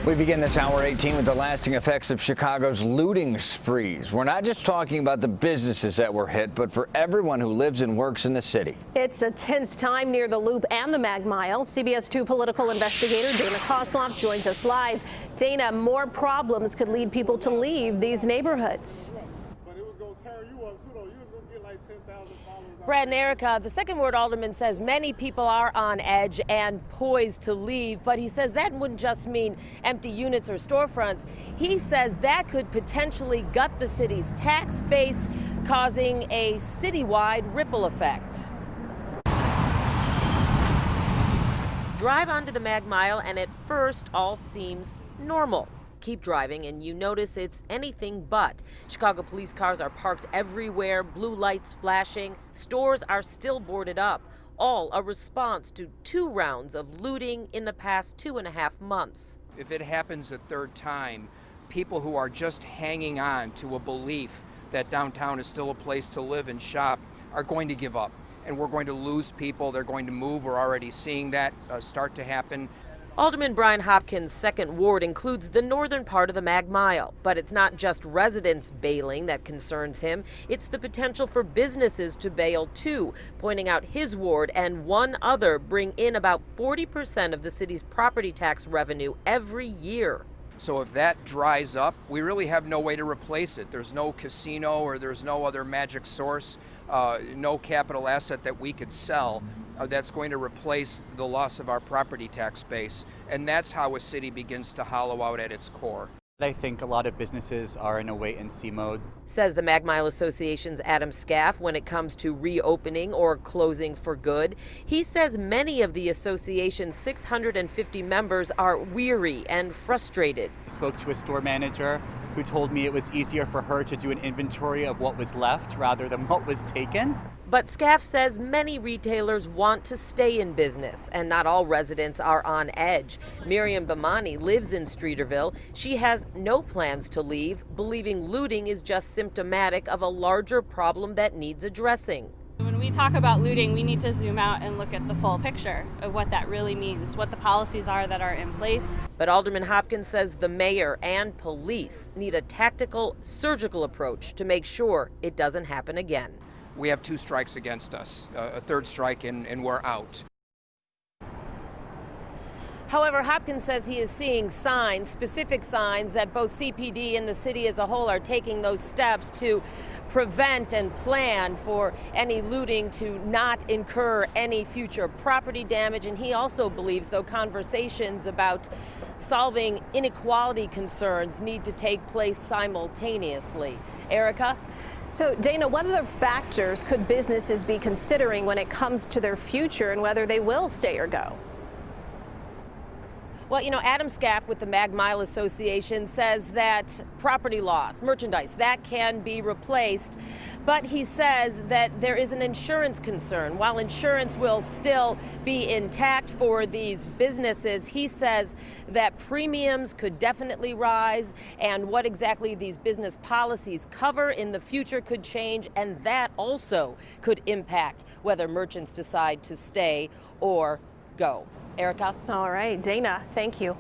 We begin this hour 18 with the lasting effects of Chicago's looting sprees. We're not just talking about the businesses that were hit, but for everyone who lives and works in the city. It's a tense time near the Loop and the Mag Mile. CBS 2 political investigator Dana Kozlov joins us live. Dana, more problems could lead people to leave these neighborhoods. Brad and Erica, the second ward alderman says many people are on edge and poised to leave, but he says that wouldn't just mean empty units or storefronts. He says that could potentially gut the city's tax base, causing a citywide ripple effect. Drive onto the Mag Mile and at first all seems normal. Keep driving and you notice it's anything but. Chicago police cars are parked everywhere, blue lights flashing, stores are still boarded up, all a response to 2 rounds of looting in the past 2.5 months. If it happens a third time, people who are just hanging on to a belief that downtown is still a place to live and shop are going to give up. And we're going to lose people, they're going to move, we're already seeing that start to happen. Alderman Brian Hopkins' second ward includes the northern part of the Mag Mile, but it's not just residents bailing that concerns him. It's the potential for businesses to bail too, pointing out his ward and one other bring in about 40% of the city's property tax revenue every year. So if that dries up, we really have no way to replace it. There's no casino or there's no other magic source, no capital asset that we could sell that's going to replace the loss of our property tax base. And that's how a city begins to hollow out at its core. I think a lot of businesses are in a wait-and-see mode. Says the Mag Mile Association's Adam Scaff when it comes to reopening or closing for good. He says many of the association's 650 members are weary and frustrated. I spoke to a store manager who told me it was easier for her to do an inventory of what was left rather than what was taken. But Scaff says many retailers want to stay in business, and not all residents are on edge. Miriam Bamani lives in Streeterville. She has no plans to leave, believing looting is just symptomatic of a larger problem that needs addressing. When we talk about looting, we need to zoom out and look at the full picture of what that really means, what the policies are that are in place. But Alderman Hopkins says the mayor and police need a tactical, surgical approach to make sure it doesn't happen again. We have 2 strikes against us, a third strike and we're out. However, Hopkins says he is seeing signs, specific signs, that both CPD and the city as a whole are taking those steps to prevent and plan for any looting to not incur any future property damage. And he also believes, though, conversations about solving inequality concerns need to take place simultaneously. Erica? So, Dana, what other factors could businesses be considering when it comes to their future and whether they will stay or go? Well, you know, Adam Scaff with the Mag Mile Association says that property loss, merchandise, that can be replaced. But he says that there is an insurance concern. While insurance will still be intact for these businesses, he says that premiums could definitely rise, and what exactly these business policies cover in the future could change, and that also could impact whether merchants decide to stay or go. Erica? All right, Dana, thank you.